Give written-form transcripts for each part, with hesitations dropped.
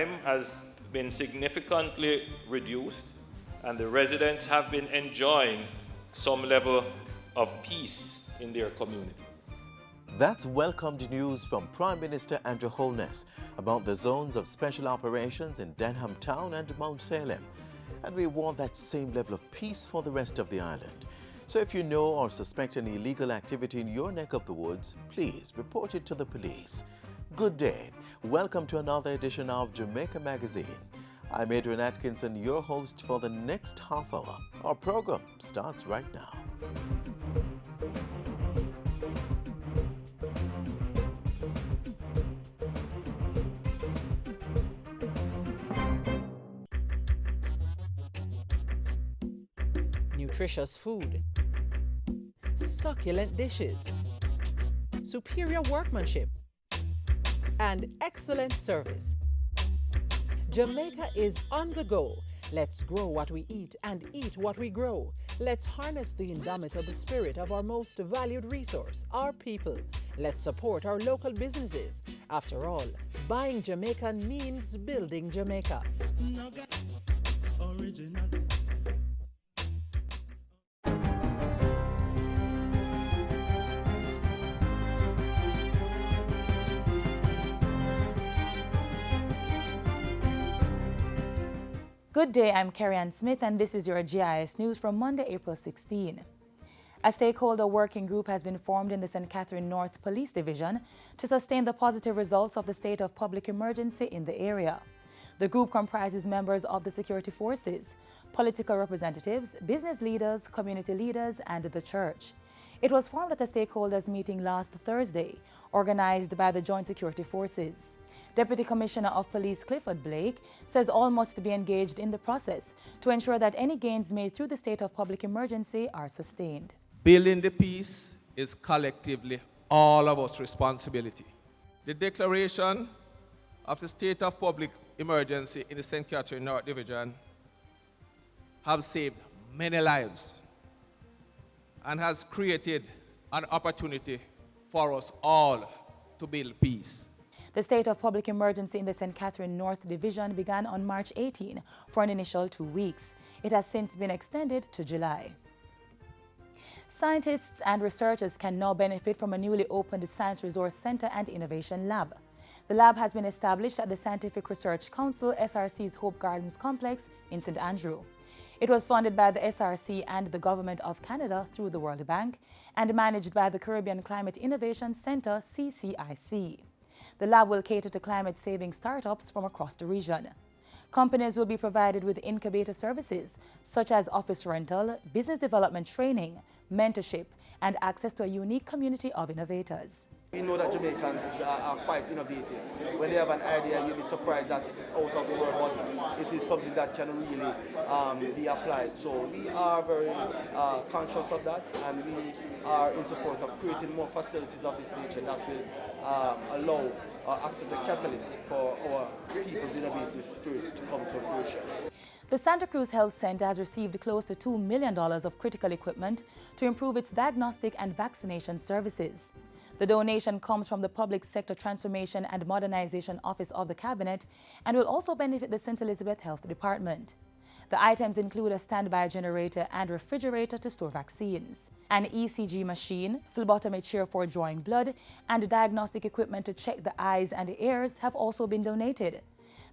crime has been significantly reduced, and the residents have been enjoying some level of peace in their community. That's welcomed news from Prime Minister Andrew Holness about the zones of special operations in Denham Town and Mount Salem. And we want that same level of peace for the rest of the island. So if you know or suspect any illegal activity in your neck of the woods, please report it to the police. Good day. Welcome to another edition of Jamaica Magazine. I'm Adrian Atkinson, your host for the next half hour. Our program starts right now. Nutritious food, succulent dishes, superior workmanship, and excellent service. Jamaica is on the go. Let's grow what we eat and eat what we grow. Let's harness the indomitable spirit of our most valued resource, our people. Let's support our local businesses. After all, buying Jamaican means building Jamaica. Original. Good day, I'm Carrie-Ann Smith, and this is your GIS News from Monday, April 16. A stakeholder working group has been formed in the St. Catherine North Police Division to sustain the positive results of the state of public emergency in the area. The group comprises members of the security forces, political representatives, business leaders, community leaders, and the church. It was formed at a stakeholders meeting last Thursday, organized by the Joint Security Forces. Deputy Commissioner of Police Clifford Blake says all must be engaged in the process to ensure that any gains made through the state of public emergency are sustained. Building the peace is collectively all of us' responsibility. The declaration of the state of public emergency in the St. Catherine North Division have saved many lives and has created an opportunity for us all to build peace. The state of public emergency in the St. Catherine North Division began on March 18 for an initial 2 weeks. It has since been extended to July. Scientists and researchers can now benefit from a newly opened Science Resource Center and Innovation Lab. The lab has been established at the Scientific Research Council SRC's Hope Gardens complex in St. Andrew. It was funded by the SRC and the Government of Canada through the World Bank and managed by the Caribbean Climate Innovation Center CCIC. The lab will cater to climate-saving startups from across the region. Companies will be provided with incubator services such as office rental, business development training, mentorship, and access to a unique community of innovators. We know that Jamaicans are quite innovative. When they have an idea, you'll be surprised that it's out of the world, but it is something that can really be applied. So we are very conscious of that, and we are in support of creating more facilities of this nature that will act as a catalyst for our people's innovative spirit to come to fruition. The Santa Cruz Health Center has received close to $2 million of critical equipment to improve its diagnostic and vaccination services. The donation comes from the Public Sector Transformation and Modernization Office of the Cabinet and will also benefit the St. Elizabeth Health Department. The items include a standby generator and refrigerator to store vaccines, an ECG machine, phlebotomy chair for drawing blood, and diagnostic equipment to check the eyes and ears have also been donated.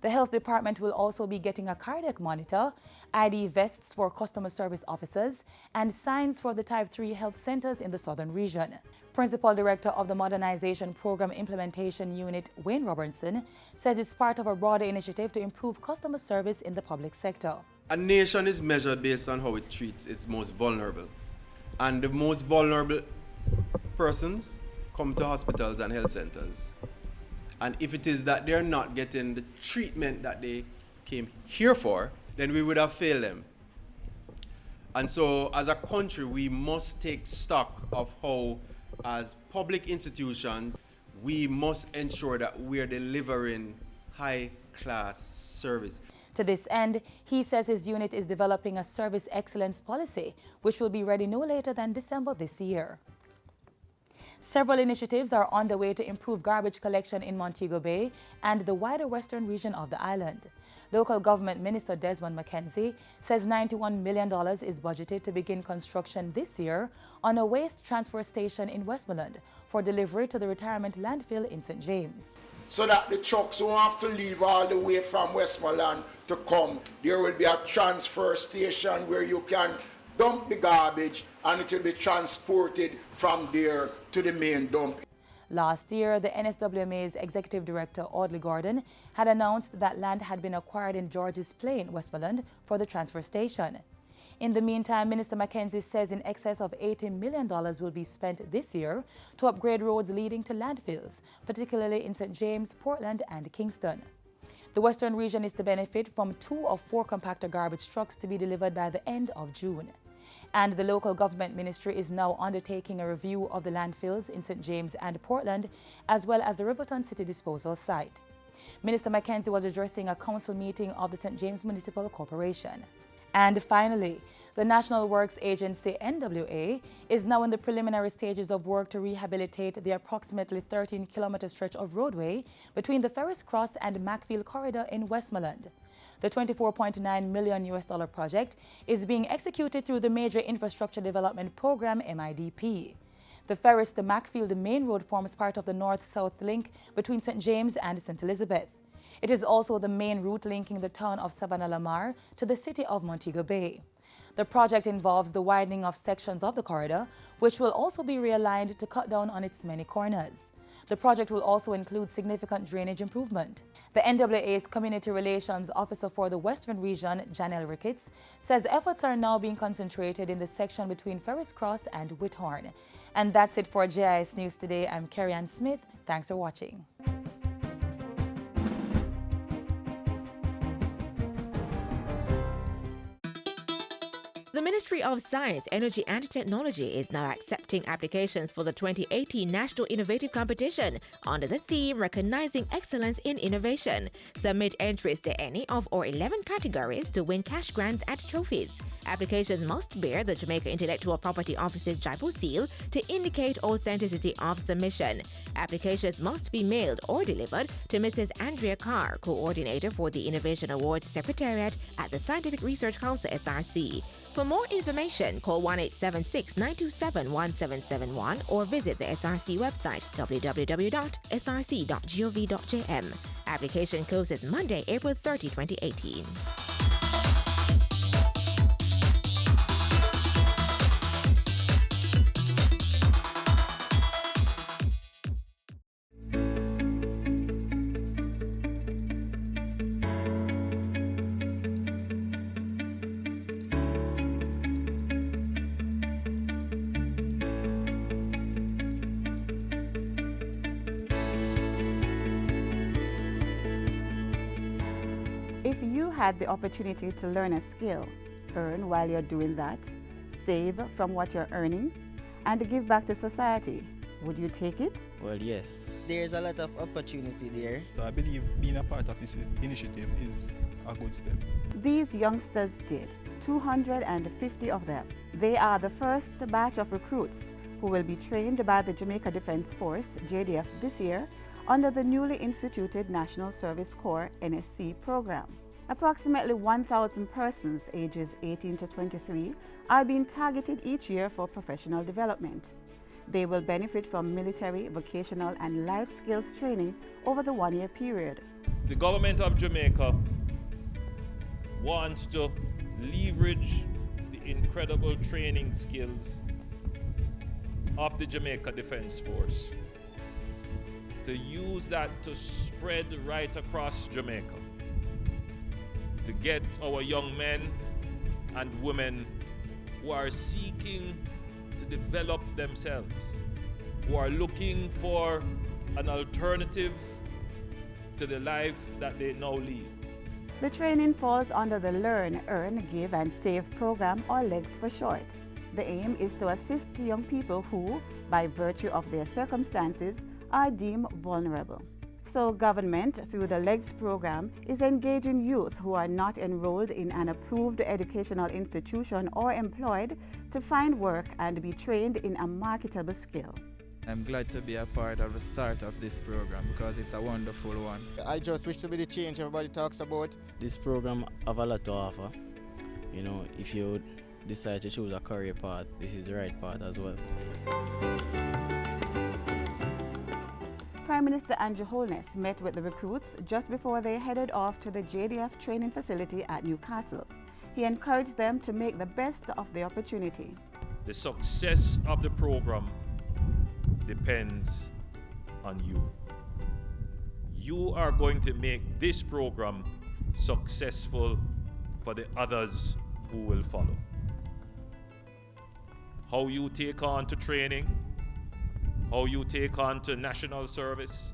The health department will also be getting a cardiac monitor, ID vests for customer service officers, and signs for the Type 3 health centers in the southern region. Principal Director of the Modernization Program Implementation Unit, Wayne Robertson, says it's part of a broader initiative to improve customer service in the public sector. A nation is measured based on how it treats its most vulnerable. And the most vulnerable persons come to hospitals and health centers. And if it is that they're not getting the treatment that they came here for, then we would have failed them. And so as a country, we must take stock of how, as public institutions, we must ensure that we are delivering high-class service. To this end, he says his unit is developing a service excellence policy, which will be ready no later than December this year. Several initiatives are underway to improve garbage collection in Montego Bay and the wider western region of the island. Local Government Minister Desmond McKenzie says $91 million is budgeted to begin construction this year on a waste transfer station in Westmoreland for delivery to the retirement landfill in St. James. So that the trucks won't have to leave all the way from Westmoreland to come. There will be a transfer station where you can dump the garbage and it will be transported from there to the main dump. Last year, the NSWMA's Executive Director, Audley Gordon, had announced that land had been acquired in Georges Plain, Westmoreland, for the transfer station. In the meantime, Minister McKenzie says in excess of $80 million will be spent this year to upgrade roads leading to landfills, particularly in St. James, Portland, and Kingston. The Western region is to benefit from 2 of 4 compactor garbage trucks to be delivered by the end of June. And the local government ministry is now undertaking a review of the landfills in St. James and Portland, as well as the Riverton City disposal site. Minister McKenzie was addressing a council meeting of the St. James Municipal Corporation. And finally, the National Works Agency, NWA, is now in the preliminary stages of work to rehabilitate the approximately 13-kilometer stretch of roadway between the Ferris Cross and Macfield corridor in Westmoreland. The $24.9 million project is being executed through the Major Infrastructure Development Program, MIDP. The Ferris to Macfield main road forms part of the north-south link between St. James and St. Elizabeth. It is also the main route linking the town of Savannah-Lamar to the city of Montego Bay. The project involves the widening of sections of the corridor, which will also be realigned to cut down on its many corners. The project will also include significant drainage improvement. The NWA's Community Relations Officer for the Western Region, Janelle Ricketts, says efforts are now being concentrated in the section between Ferris Cross and Whithorn. And that's it for JIS News Today. I'm Carrie-Ann Smith. Thanks for watching. The Ministry of Science, Energy and Technology is now accepting applications for the 2018 National Innovative Competition under the theme Recognizing Excellence in Innovation. Submit entries to any of our 11 categories to win cash grants and trophies. Applications must bear the Jamaica Intellectual Property Office's JIPO seal to indicate authenticity of submission. Applications must be mailed or delivered to Mrs. Andrea Carr, Coordinator for the Innovation Awards Secretariat at the Scientific Research Council, SRC. For more information, call 1-876-927-1771 or visit the SRC website, www.src.gov.jm. Application closes Monday, April 30, 2018. If you had the opportunity to learn a skill, earn while you're doing that, save from what you're earning, and give back to society, would you take it? Well, yes. There's a lot of opportunity there. So I believe being a part of this initiative is a good step. These youngsters did, 250 of them. They are the first batch of recruits who will be trained by the Jamaica Defence Force, JDF, this year under the newly instituted National Service Corps NSC program. Approximately 1,000 persons ages 18 to 23 are being targeted each year for professional development. They will benefit from military, vocational and life skills training over the one-year period. The government of Jamaica wants to leverage the incredible training skills of the Jamaica Defence Force, to use that to spread right across Jamaica, to get our young men and women who are seeking to develop themselves, who are looking for an alternative to the life that they now lead. The training falls under the Learn, Earn, Give and Save program, or LEGS for short. The aim is to assist young people who, by virtue of their circumstances, are deemed vulnerable. So government, through the LEGS program, is engaging youth who are not enrolled in an approved educational institution or employed to find work and be trained in a marketable skill. I'm glad to be a part of the start of this program because it's a wonderful one. I just wish to be the change everybody talks about. This program have a lot to offer. You know, if you decide to choose a career path, this is the right path as well. Prime Minister Andrew Holness met with the recruits just before they headed off to the JDF training facility at Newcastle. He encouraged them to make the best of the opportunity. The success of the program depends on you. You are going to make this program successful for the others who will follow. How you take on to training, how you take on to national service,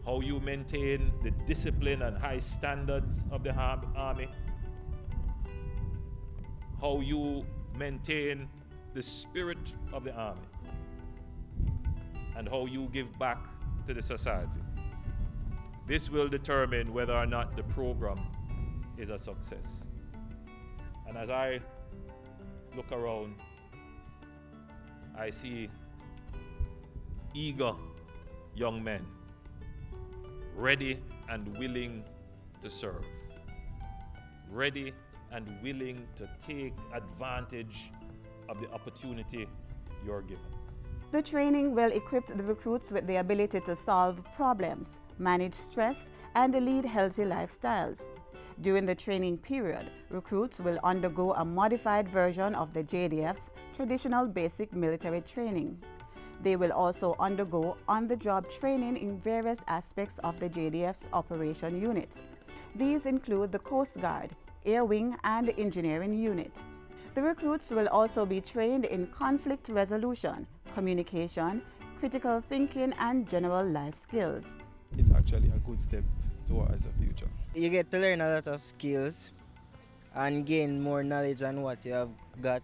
how you maintain the discipline and high standards of the Army, how you maintain the spirit of the Army, and how you give back to the society. This will determine whether or not the program is a success. And as I look around, I see eager young men, ready and willing to serve, ready and willing to take advantage of the opportunity you're given. The training will equip the recruits with the ability to solve problems, manage stress, and lead healthy lifestyles. During the training period, recruits will undergo a modified version of the JDF's traditional basic military training. They will also undergo on-the-job training in various aspects of the JDF's operation units. These include the Coast Guard, Air Wing, and Engineering Unit. The recruits will also be trained in conflict resolution, communication, critical thinking, and general life skills. It's actually a good step towards the future. You get to learn a lot of skills and gain more knowledge on what you have got.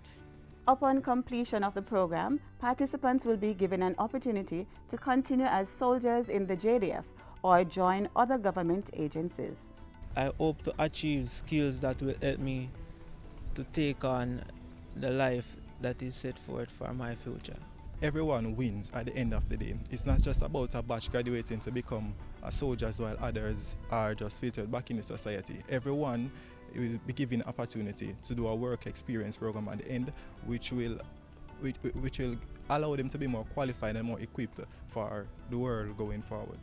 Upon completion of the program, participants will be given an opportunity to continue as soldiers in the JDF or join other government agencies. I hope to achieve skills that will help me to take on the life that is set forth for my future. Everyone wins at the end of the day. It's not just about a batch graduating to become a soldiers while others are just filtered back in the society. Everyone will be given opportunity to do a work experience program at the end, which will allow them to be more qualified and more equipped for the world going forward.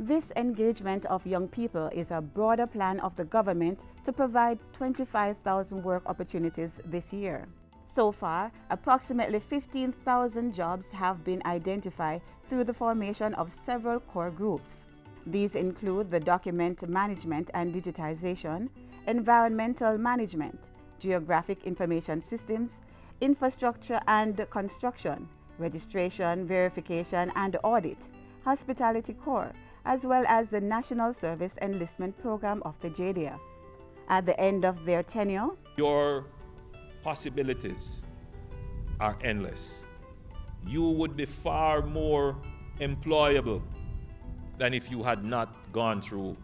This engagement of young people is a broader plan of the government to provide 25,000 work opportunities this year. So far, approximately 15,000 jobs have been identified through the formation of several core groups. These include the document management and digitization, environmental management, geographic information systems, infrastructure and construction, registration, verification and audit, hospitality core, as well as the National Service Enlistment Program of the JDF. At the end of their tenure, your possibilities are endless. You would be far more employable than if you had not gone through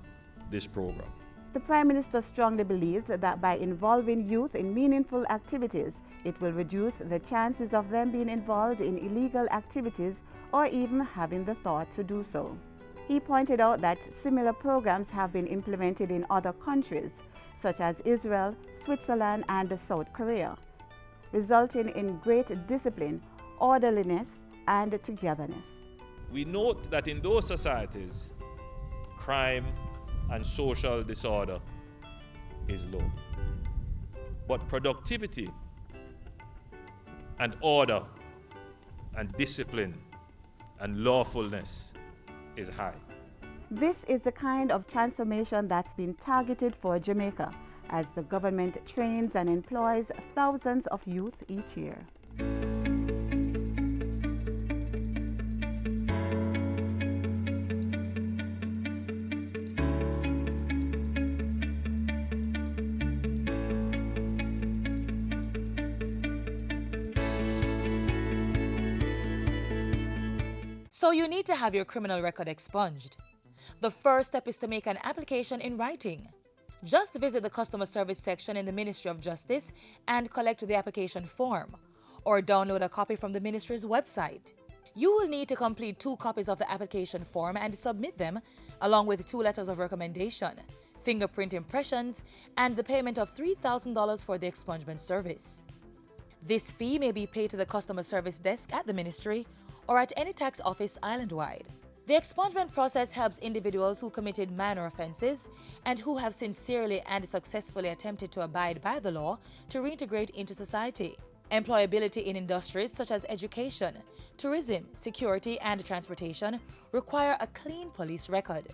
this program. the Prime Minister strongly believes that by involving youth in meaningful activities, it will reduce the chances of them being involved in illegal activities or even having the thought to do so. He pointed out that similar programs have been implemented in other countries, such as Israel, Switzerland, and South Korea, resulting in great discipline, orderliness, and togetherness. We note that in those societies, crime and social disorder is low. But productivity and order and discipline and lawfulness is high. This is the kind of transformation that's been targeted for Jamaica, as the government trains and employs thousands of youth each year. So you need to have your criminal record expunged. The first step is to make an application in writing. Just visit the customer service section in the Ministry of Justice and collect the application form. or download a copy from the ministry's website. You will need to complete 2 copies of the application form and submit them, along with 2 letters of recommendation, fingerprint impressions, and the payment of $3,000 for the expungement service. This fee may be paid to the customer service desk at the ministry or at any tax office island-wide. The expungement process helps individuals who committed minor offenses and who have sincerely and successfully attempted to abide by the law to reintegrate into society. Employability in industries such as education, tourism, security, and transportation require a clean police record.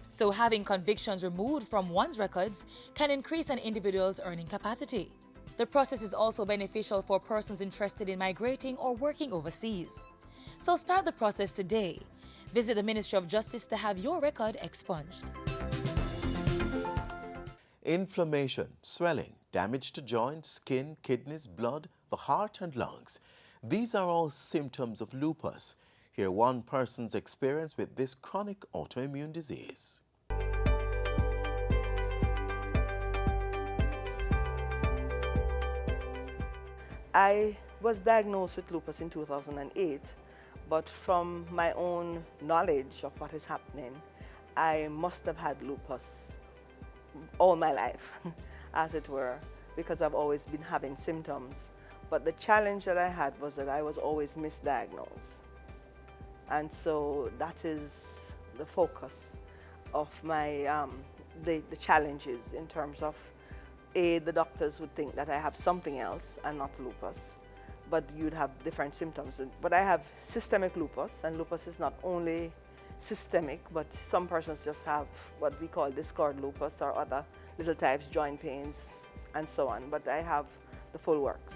So having convictions removed from one's records can increase an individual's earning capacity. The process is also beneficial for persons interested in migrating or working overseas. So start the process today. Visit the Ministry of Justice to have your record expunged. Inflammation, swelling, damage to joints, skin, kidneys, blood, the heart and lungs. These are all symptoms of lupus. Hear one person's experience with this chronic autoimmune disease. I was diagnosed with lupus in 2008, but from my own knowledge of what is happening, I must have had lupus all my life, as it were, because I've always been having symptoms. But the challenge that I had was that I was always misdiagnosed. And so that is the focus of my, the challenges in terms of, the doctors would think that I have something else and not lupus, but you'd have different symptoms. But I have systemic lupus, and lupus is not only systemic, but some persons just have what we call discord lupus or other little types, joint pains, and so on. But I have the full works.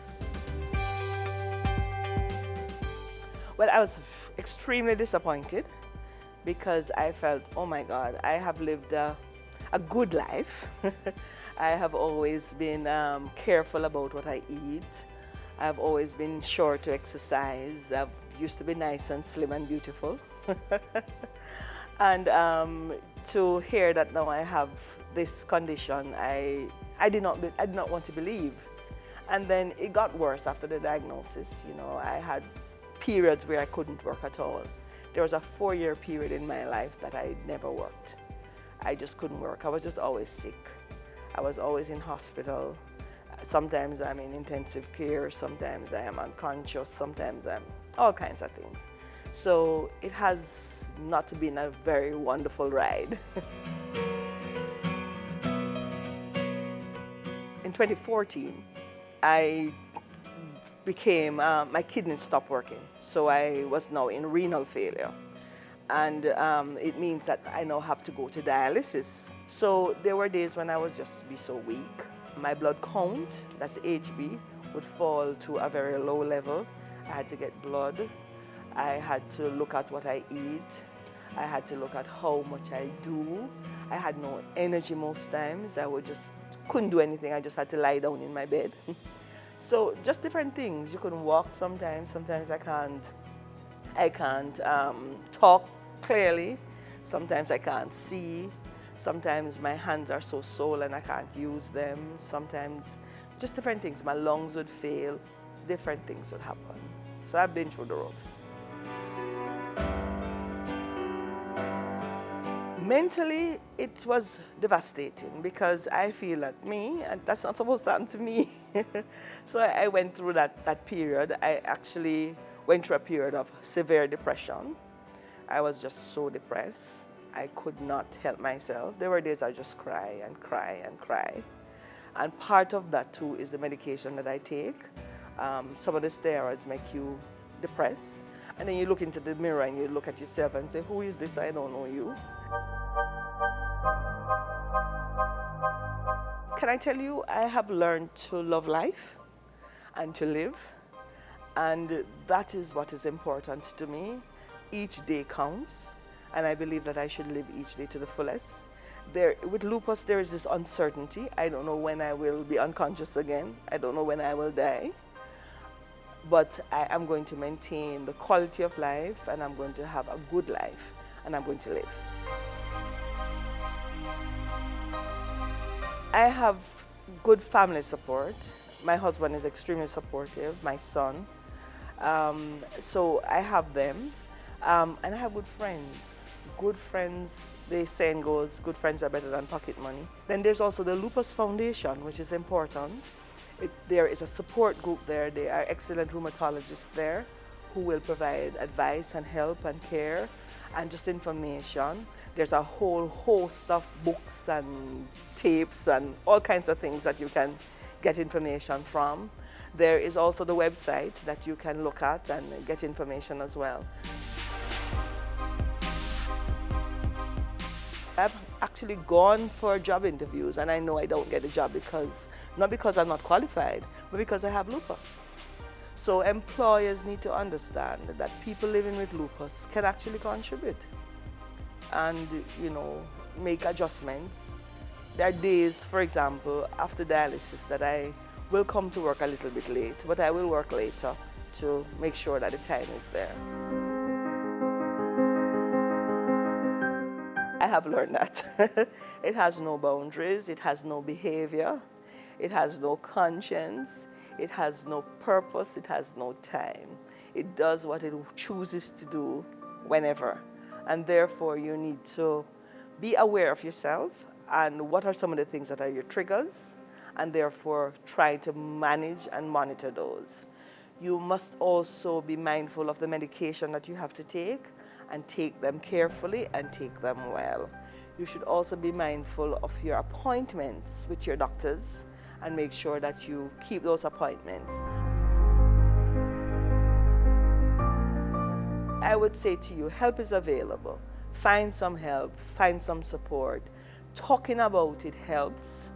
Well, I was extremely disappointed because I felt, oh my God, I have lived a good life. I have always been careful about what I eat. I've always been sure to exercise. I've used to be nice and slim and beautiful. And to hear that now I have this condition, I did not want to believe. And then it got worse after the diagnosis. You know, I had periods where I couldn't work at all. There was a 4-year period in my life that I never worked. I just couldn't work. I was just always sick. I was always in hospital. Sometimes I'm in intensive care, sometimes I am unconscious, sometimes I'm all kinds of things. So it has not been a very wonderful ride. In 2014, I became, my kidneys stopped working. So I was now in renal failure. And it means that I now have to go to dialysis. So there were days when I would just be so weak. My blood count, that's HB, would fall to a very low level. I had to get blood. I had to look at what I eat. I had to look at how much I do. I had no energy most times. I couldn't do anything. I just had to lie down in my bed. So just different things. You couldn't walk sometimes. Sometimes I can't talk clearly. Sometimes I can't see. Sometimes my hands are so sore and I can't use them. Sometimes just different things. My lungs would fail. Different things would happen. So I've been through the ropes. Mentally, it was devastating because I feel that that's not supposed to happen to me. So I went through that period. I actually went through a period of severe depression. I was just so depressed. I could not help myself. There were days I just cry and cry and cry. And part of that too is the medication that I take. Some of the steroids make you depressed. And then you look into the mirror and you look at yourself and say, who is this? I don't know you. Can I tell you, I have learned to love life and to live. And that is what is important to me. Each day counts. And I believe that I should live each day to the fullest. With lupus, there is this uncertainty. I don't know when I will be unconscious again. I don't know when I will die. But I am going to maintain the quality of life, and I'm going to have a good life, and I'm going to live. I have good family support. My husband is extremely supportive, my son. So I have them. And I have good friends. Good friends, the saying goes, good friends are better than pocket money. Then there's also the Lupus Foundation, which is important. There is a support group there. There are excellent rheumatologists there who will provide advice and help and care and just information. There's a whole host of books and tapes and all kinds of things that you can get information from. There is also the website that you can look at and get information as well. I've actually gone for job interviews and I know I don't get a job not because I'm not qualified, but because I have lupus. So employers need to understand that people living with lupus can actually contribute and, make adjustments. There are days, for example, after dialysis that I will come to work a little bit late, but I will work later to make sure that the time is there. I have learned that it has no boundaries, it has no behavior, it has no conscience, it has no purpose, it has no time. It does what it chooses to do whenever. And therefore you need to be aware of yourself and what are some of the things that are your triggers, and therefore try to manage and monitor those. You must also be mindful of the medication that you have to take and take them carefully and take them well. You should also be mindful of your appointments with your doctors and make sure that you keep those appointments. I would say to you, help is available. Find some help, find some support. Talking about it helps.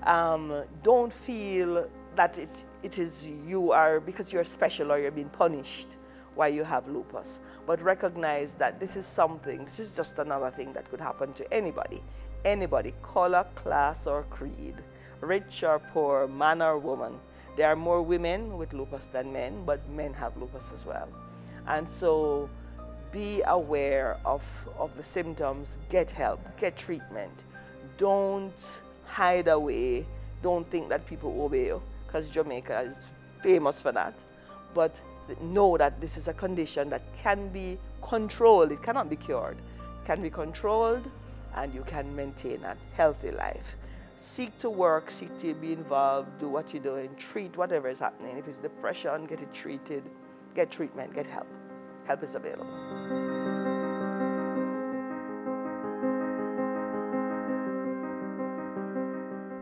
Don't feel that it is you are, because you're special or you're being punished why you have lupus. But recognize that this is just another thing that could happen to anybody. Anybody, color, class, or creed, rich or poor, man or woman. There are more women with lupus than men, but men have lupus as well. And so be aware of the symptoms, get help, get treatment. Don't hide away. Don't think that people obey you, because Jamaica is famous for that. But know that this is a condition that can be controlled. It cannot be cured. It can be controlled, and you can maintain a healthy life. Seek to work, seek to be involved, do what you're doing, treat whatever is happening. If it's depression, get it treated, get treatment, get help. Help is available.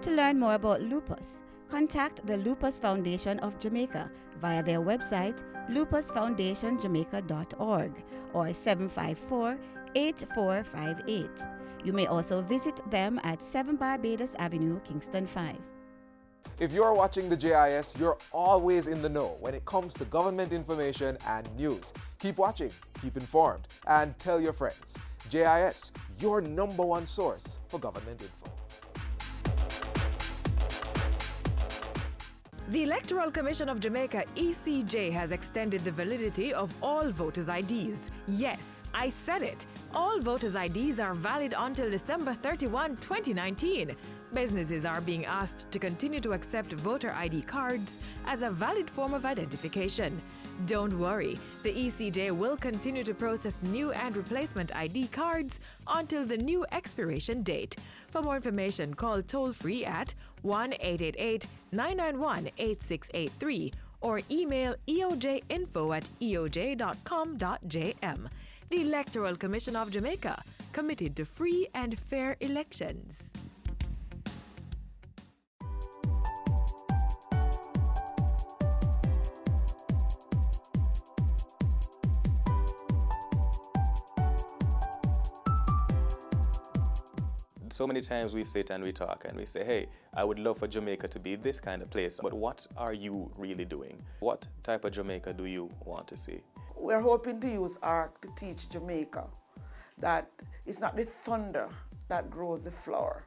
To learn more about lupus, contact the Lupus Foundation of Jamaica via their website lupusfoundationjamaica.org or 754-8458. You may also visit them at 7 Barbados Avenue, Kingston 5. If you're watching the JIS, you're always in the know when it comes to government information and news. Keep watching, keep informed, and tell your friends. JIS, your #1 source for government info. The Electoral Commission of Jamaica, ECJ, has extended the validity of all voters' IDs. Yes, I said it. All voters' IDs are valid until December 31, 2019. Businesses are being asked to continue to accept voter ID cards as a valid form of identification. Don't worry, the ECJ will continue to process new and replacement ID cards until the new expiration date. For more information, call toll-free at 1-888-991-8683 or email eojinfo@eoj.com.jm. The Electoral Commission of Jamaica, committed to free and fair elections. So many times we sit and we talk and we say, hey, I would love for Jamaica to be this kind of place, but what are you really doing? What type of Jamaica do you want to see? We're hoping to use art to teach Jamaica that it's not the thunder that grows the flower,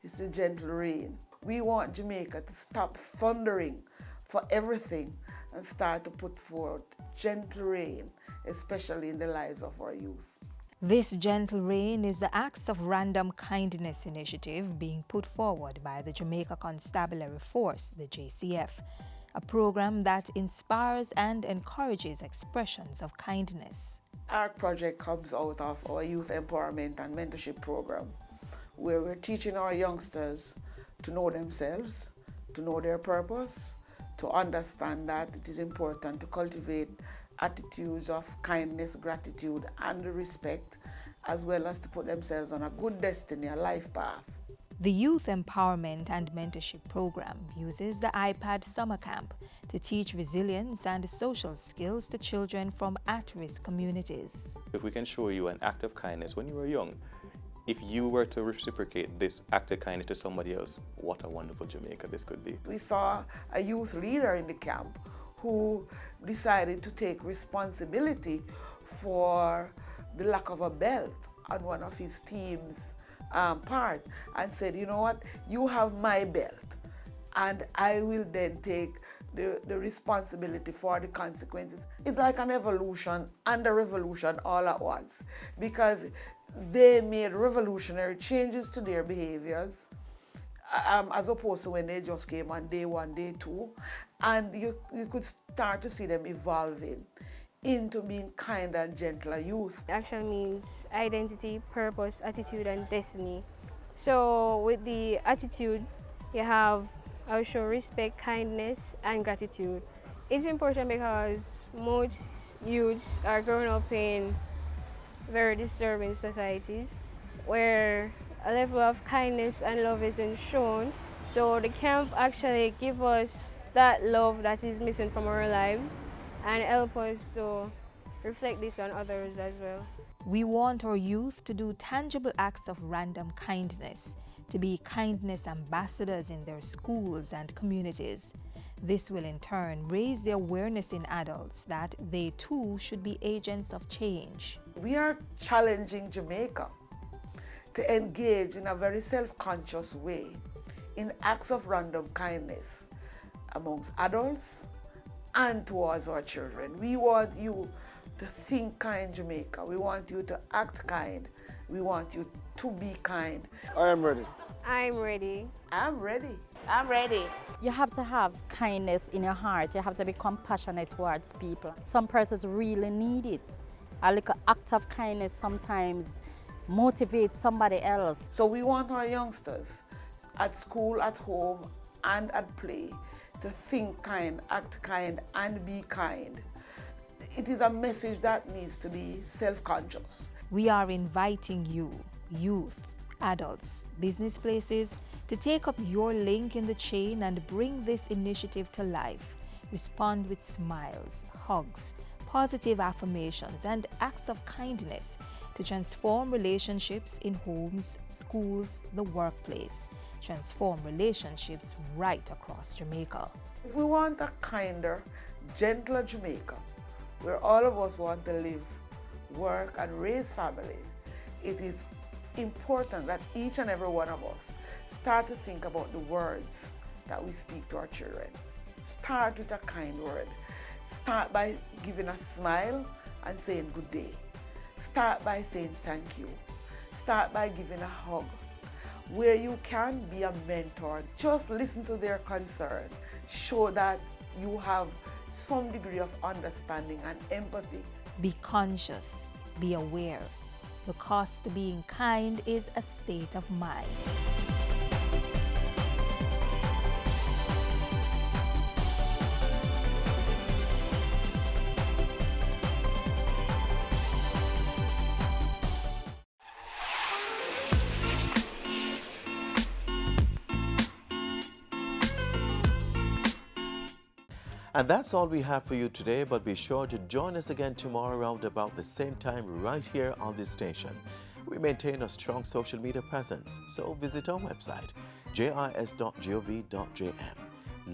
it's the gentle rain. We want Jamaica to stop thundering for everything and start to put forth gentle rain, especially in the lives of our youth. This gentle rain is the Acts of Random Kindness initiative being put forward by the Jamaica Constabulary Force, the JCF, a program that inspires and encourages expressions of kindness. Our project comes out of our youth empowerment and mentorship program, where we're teaching our youngsters to know themselves, to know their purpose, to understand that it is important to cultivate attitudes of kindness, gratitude, and respect, as well as to put themselves on a good destiny, a life path. The Youth Empowerment and Mentorship Program uses the iPad Summer Camp to teach resilience and social skills to children from at-risk communities. If we can show you an act of kindness when you were young, if you were to reciprocate this act of kindness to somebody else, what a wonderful Jamaica this could be. We saw a youth leader in the camp who decided to take responsibility for the lack of a belt on one of his team's part, and said, you know what, you have my belt and I will then take the responsibility for the consequences. It's like an evolution and a revolution all at once, because they made revolutionary changes to their behaviors as opposed to when they just came on day one, day two, and you could start to see them evolving into being kind and gentler youth. Action means identity, purpose, attitude, and destiny. So with the attitude, you have I show respect, kindness, and gratitude. It's important because most youths are growing up in very disturbing societies where a level of kindness and love isn't shown. So the camp actually gives us that love that is missing from our lives and help us to reflect this on others as well. We want our youth to do tangible acts of random kindness, to be kindness ambassadors in their schools and communities. This will in turn raise the awareness in adults that they too should be agents of change. We are challenging Jamaica to engage in a very self-conscious way in acts of random kindness amongst adults and towards our children. We want you to think kind, Jamaica. We want you to act kind. We want you to be kind. I am ready. I'm ready. I'm ready. I'm ready. You have to have kindness in your heart. You have to be compassionate towards people. Some persons really need it. A little act of kindness sometimes motivates somebody else. So we want our youngsters at school, at home, and at play to think kind, act kind, and be kind. It is a message that needs to be self-conscious. We are inviting you, youth, adults, business places, to take up your link in the chain and bring this initiative to life. Respond with smiles, hugs, positive affirmations, and acts of kindness to transform relationships in homes, schools, the workplace. Transform relationships right across Jamaica. If we want a kinder, gentler Jamaica, where all of us want to live, work, and raise family, it is important that each and every one of us start to think about the words that we speak to our children. Start with a kind word. Start by giving a smile and saying good day. Start by saying thank you. Start by giving a hug. Where you can be a mentor, just listen to their concern. Show that you have some degree of understanding and empathy. Be conscious, be aware. The cost to being kind is a state of mind. And that's all we have for you today, but be sure to join us again tomorrow around about the same time right here on this station. We maintain a strong social media presence, so visit our website, jis.gov.jm.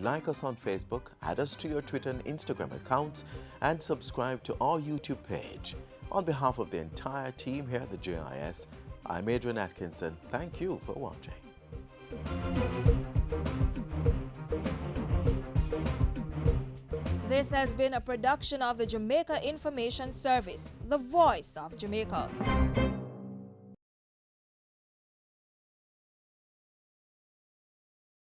Like us on Facebook, add us to your Twitter and Instagram accounts, and subscribe to our YouTube page. On behalf of the entire team here at the JIS, I'm Adrian Atkinson. Thank you for watching. This has been a production of the Jamaica Information Service, the voice of Jamaica.